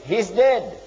He's dead.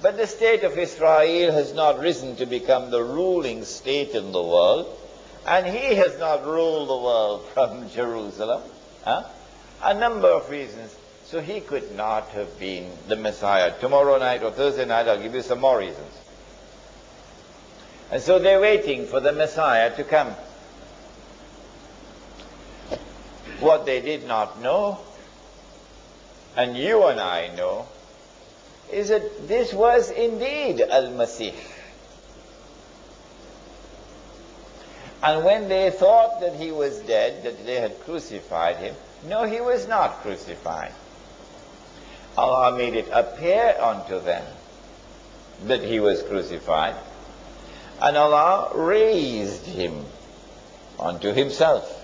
But the state of Israel has not risen to become the ruling state in the world, and he has not ruled the world from Jerusalem. A number of reasons. So he could not have been the Messiah. Tomorrow night or Thursday night I'll give you some more reasons. And so they're waiting for the Messiah to come. What they did not know, and you and I know, is that this was indeed Al-Masih. And when they thought that he was dead, that they had crucified him, no, he was not crucified. Allah made it appear unto them that he was crucified, and Allah raised him unto himself.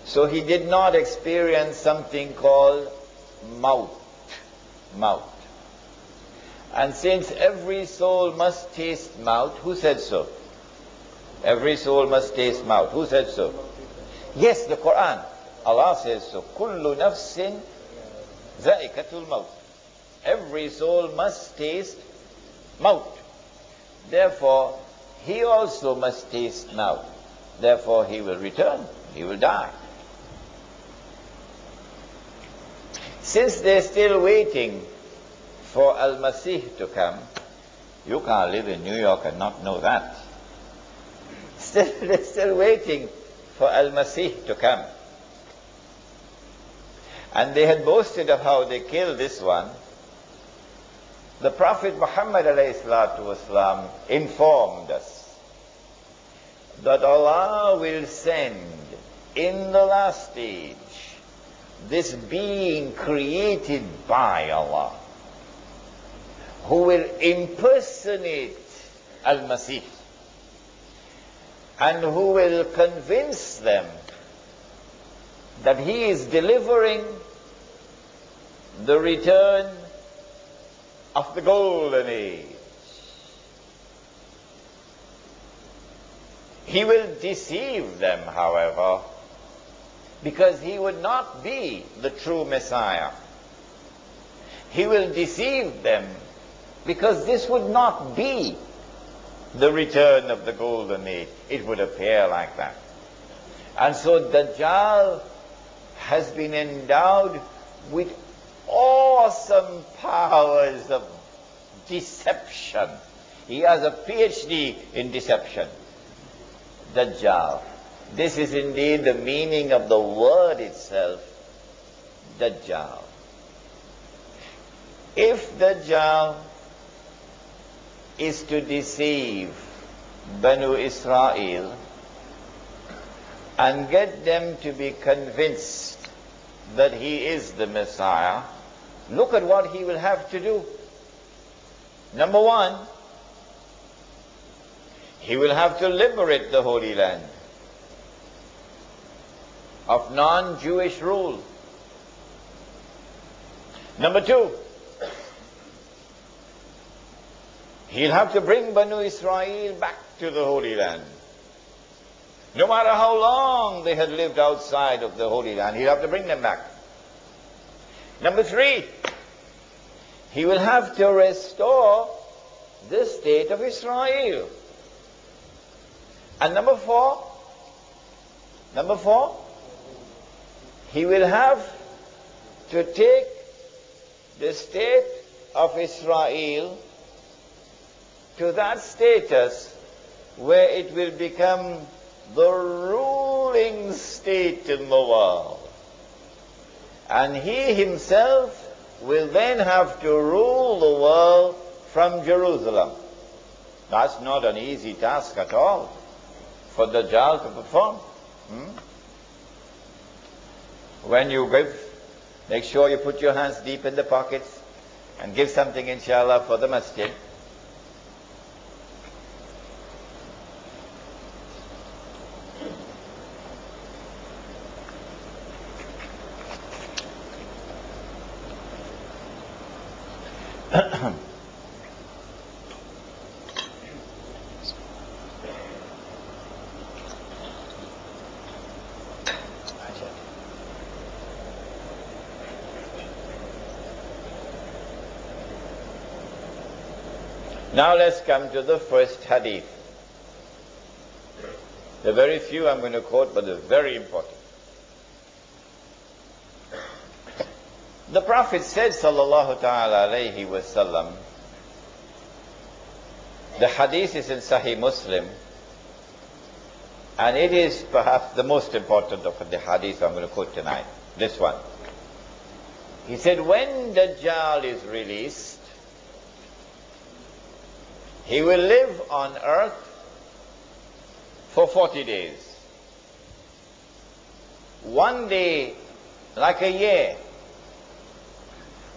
So he did not experience something called maut. And since every soul must taste maut, who said so? Every soul must taste maut. Who said so? Yes, the Quran. Allah says so. Kullu nafsin za'iqatul maut. Every soul must taste maut. Therefore, he also must taste maut. Therefore, he will return. He will die. Since they're still waiting for Al-Masih to come, you can't live in New York and not know that. They're still waiting for Al-Masih to come. And they had boasted of how they killed this one. The Prophet Muhammad ﷺ informed us that Allah will send in the last stage this being created by Allah, who will impersonate Al-Masih and who will convince them that he is delivering the return of the golden age. He will deceive them, however, because he would not be the true Messiah. He will deceive them because this would not be the return of the golden age. It would appear like that. And so Dajjal has been endowed with awesome powers of deception. He has a PhD in deception. Dajjal. This is indeed the meaning of the word itself, Dajjal. If Dajjal is to deceive Banu Israel and get them to be convinced that he is the Messiah, look at what he will have to do. Number one, he will have to liberate the Holy Land of non-Jewish rule. Number two, he'll have to bring Banu Israel back to the Holy Land. No matter how long they had lived outside of the Holy Land, he'll have to bring them back. Number three, he will have to restore the state of Israel. And number four, he will have to take the state of Israel to that status where it will become the ruling state in the world. And he himself will then have to rule the world from Jerusalem. That's not an easy task at all for Dajjal to perform. When you give, make sure you put your hands deep in the pockets and give something, inshallah, for the masjid. Now let's come to the first hadith. The very few I'm going to quote, but they're very important. The Prophet said, sallallahu ta'ala alayhi wa sallam, the hadith is in Sahih Muslim, and it is perhaps the most important of the hadith I'm going to quote tonight, this one. He said, when Dajjal is released, he will live on earth for 40 days. One day like a year.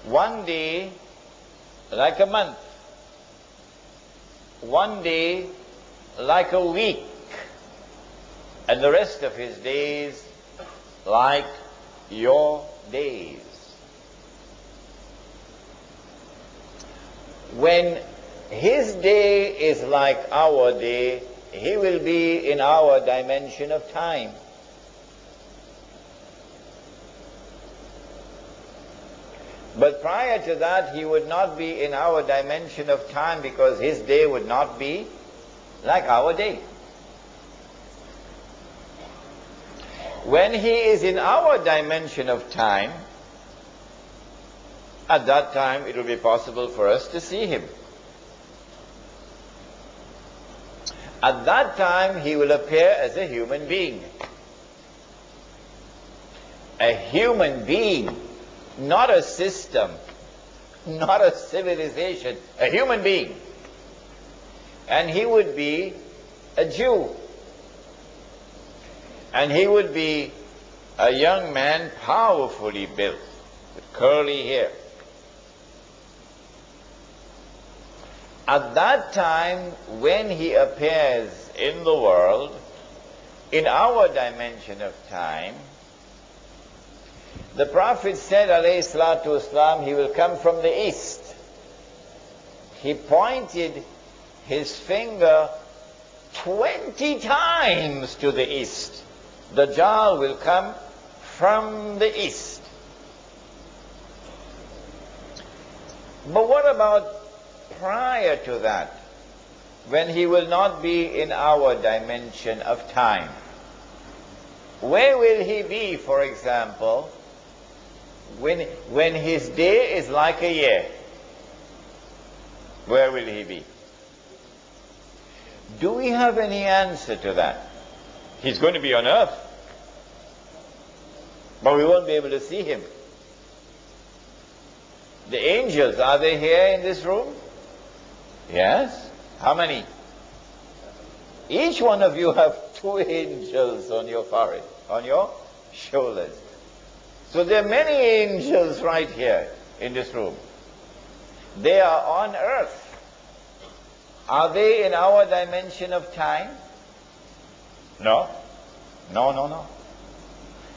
One day like a month. One day like a week. And the rest of his days like your days. When his day is like our day, he will be in our dimension of time. But prior to that, he would not be in our dimension of time, because his day would not be like our day. When he is in our dimension of time, at that time it will be possible for us to see him. At that time he will appear as a human being. A human being, not a system, not a civilization, a human being. And he would be a Jew. And he would be a young man, powerfully built, with curly hair. At that time, when he appears in the world, in our dimension of time, the Prophet said, alayhi salatu wasalam, he will come from the east. He pointed his finger 20 times to the east. Dajjal will come from the east. But what about prior to that, when he will not be in our dimension of time? Where will he be, for example, when his day is like a year? Where will he be? Do we have any answer to that? He's going to be on earth, but we won't be able to see him. The angels, are they here in this room? Yes. How many? Each one of you have 2 angels on your forehead, on your shoulders. So there are many angels right here in this room. They are on earth. Are they in our dimension of time? No. No, no, no.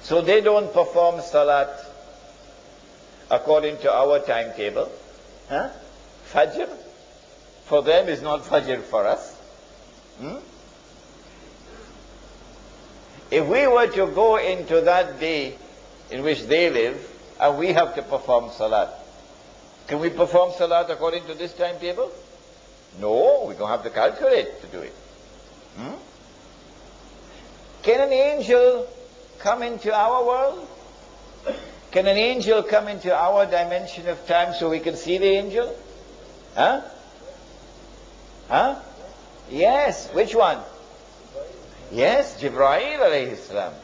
So they don't perform salat according to our timetable. Huh? Fajr for them is not Fajr for us. If we were to go into that day in which they live, and we have to perform salat, can we perform salat according to this timetable? No, we don't have to calculate to do it. Can an angel come into our world? Can an angel come into our dimension of time so we can see the angel? Huh? Huh? Yes. Which one? Yes, Jibreel alayhi salam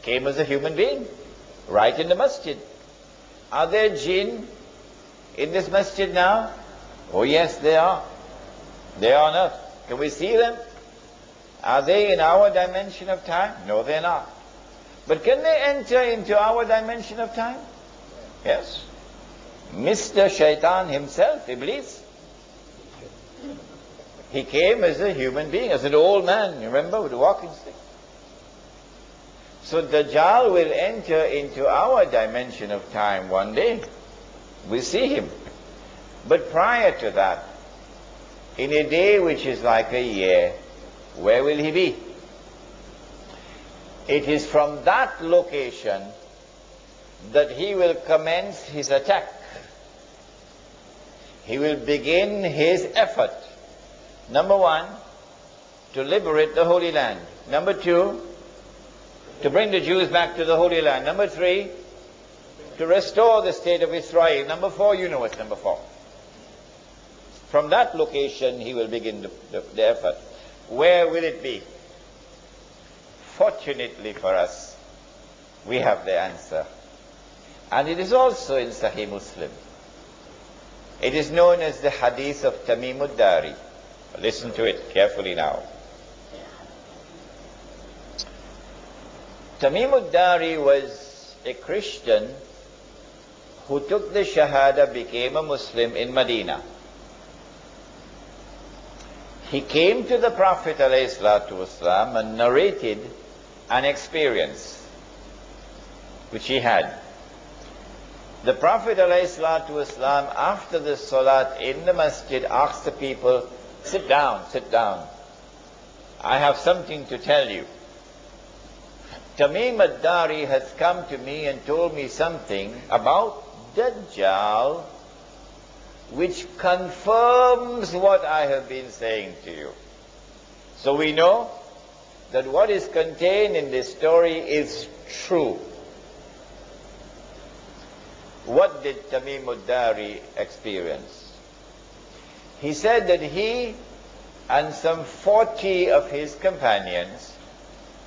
came as a human being, right in the masjid. Are there jinn in this masjid now? Oh yes, they are. They are on earth. Can we see them? Are they in our dimension of time? No, they're not. But can they enter into our dimension of time? Yes. Mr. Shaitan himself, Iblis, he came as a human being, as an old man, remember, with a walking stick. So Dajjal will enter into our dimension of time one day. We see him. But prior to that, in a day which is like a year, where will he be? It is from that location that he will commence his attack. he will begin his effort. Number one, to liberate the Holy Land. Number two, to bring the Jews back to the Holy Land. Number three, to restore the state of Israel. Number four, you know what's number four. From that location, he will begin the effort. Where will it be? Fortunately for us, we have the answer. And it is also in Sahih Muslim. It is known as the hadith of Tamim al-Dari. Listen to it carefully now. Tamim al-Dari was a Christian who took the Shahada, became a Muslim in Medina. He came to the Prophet ﷺ and narrated an experience which he had. The Prophet ﷺ, after the Salat in the masjid, asked the people, sit down, sit down. I have something to tell you. Tamim al-Dari has come to me and told me something about Dajjal, which confirms what I have been saying to you. So we know that what is contained in this story is true. What did Tamim al-Dari experience? He said that he and some 40 of his companions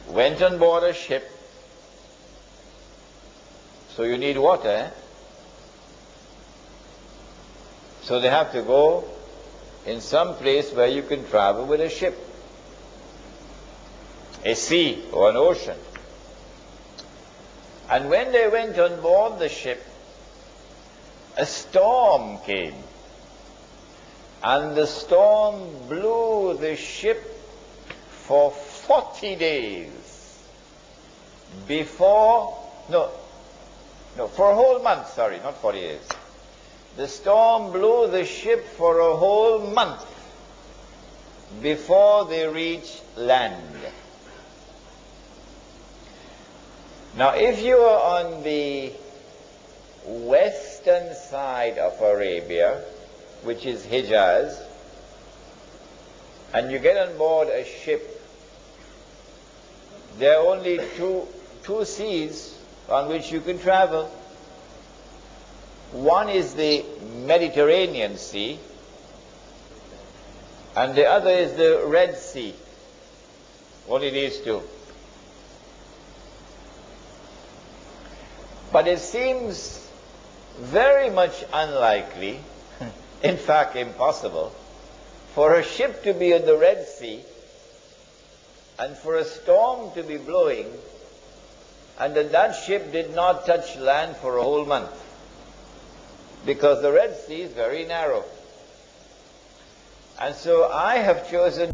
went on board a ship. So you need water, eh? So they have to go in some place where you can travel with a ship, a sea or an ocean. And when they went on board the ship, a storm came. And the storm blew the ship for 40 days for a whole month, sorry, not 40 days. The storm blew the ship for a whole month before they reached land. Now, if you are on the western side of Arabia, which is Hijaz, and you get on board a ship, there are only two seas on which you can travel. One is the Mediterranean Sea, and the other is the Red Sea. Only these two. But it seems very much unlikely, in fact impossible, for a ship to be on the Red Sea and for a storm to be blowing and that ship did not touch land for a whole month, because the Red Sea is very narrow. And so I have chosen